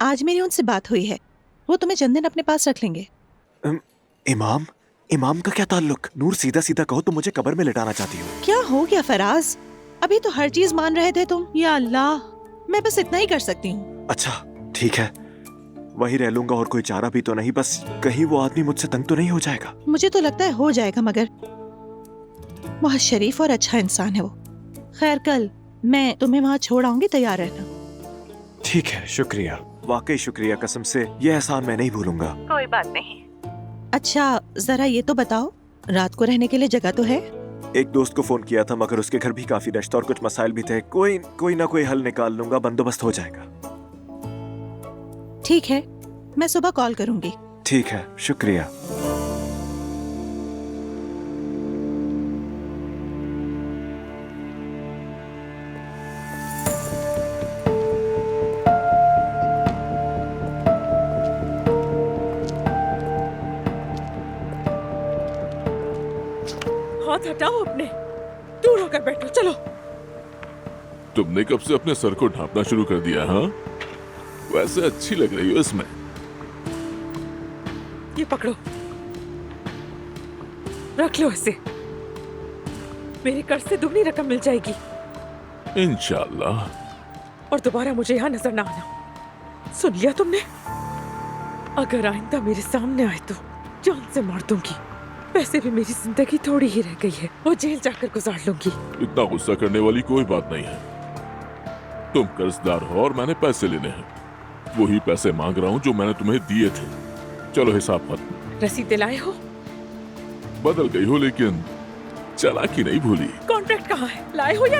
आज मेरी उनसे बात हुई है, वो तुम्हें चंद दिन अपने पास रख लेंगे। इमाम इमाम का क्या ताल्लुक? नूर, सीधा सीधा कहो, तुम मुझे कब्र में लिटाना चाहती हो? क्या हो गया फराज, अभी तो हर चीज मान रहे थे तुम। या अल्लाह, मैं बस इतना ही कर सकती हूँ। अच्छा ठीक है, वही रह लूंगा, और कोई चारा भी तो नहीं। बस कहीं वो आदमी मुझसे तंग तो नहीं हो जाएगा? मुझे तो लगता है हो जाएगा, मगर बहुत शरीफ और अच्छा इंसान है वो। खैर, कल मैं तुम्हें वहाँ छोड़ आऊंगी, तैयार रहना। ठीक है, शुक्रिया, वाकई शुक्रिया, कसम से ये एहसान मैं नहीं भूलूंगा। कोई बात नहीं। अच्छा जरा ये तो बताओ, रात को रहने के लिए जगह तो है? एक दोस्त को फोन किया था, मगर उसके घर भी काफी डस्ट और कुछ मसाइल भी थे। कोई ना कोई हल निकाल लूंगा, बंदोबस्त हो जाएगा। ठीक है, मैं सुबह कॉल करूंगी। ठीक है, शुक्रिया। हाथ हटाओ अपने, दूर होकर बैठो। चलो। तुमने कब से अपने सर को ढांपना शुरू कर दिया? हाँ, वैसे अच्छी लग रही हो इसमें। ये पकड़ो, रख लो इसे। मेरे कर्ज से दुगनी रकम मिल जाएगी इंशाल्लाह। और दोबारा मुझे यहाँ नजर ना आना। सुन लिया तुमने? अगर आइंदा मेरे सामने आए तो जान से मार दूंगी। वैसे भी मेरी जिंदगी थोड़ी ही रह गई है, वो जेल जाकर गुजार लूंगी। इतना गुस्सा करने वाली कोई बात नहीं है। तुम कर्जदार हो और मैंने पैसे लेने हैं। वही पैसे मांग रहा हूँ जो मैंने तुम्हें दिए थे। चलो हिसाब मत। रसीदें लाए हो? बदल गई हो लेकिन चालाकी नहीं भूली। कॉन्ट्रैक्ट कहाँ है? लाए हो या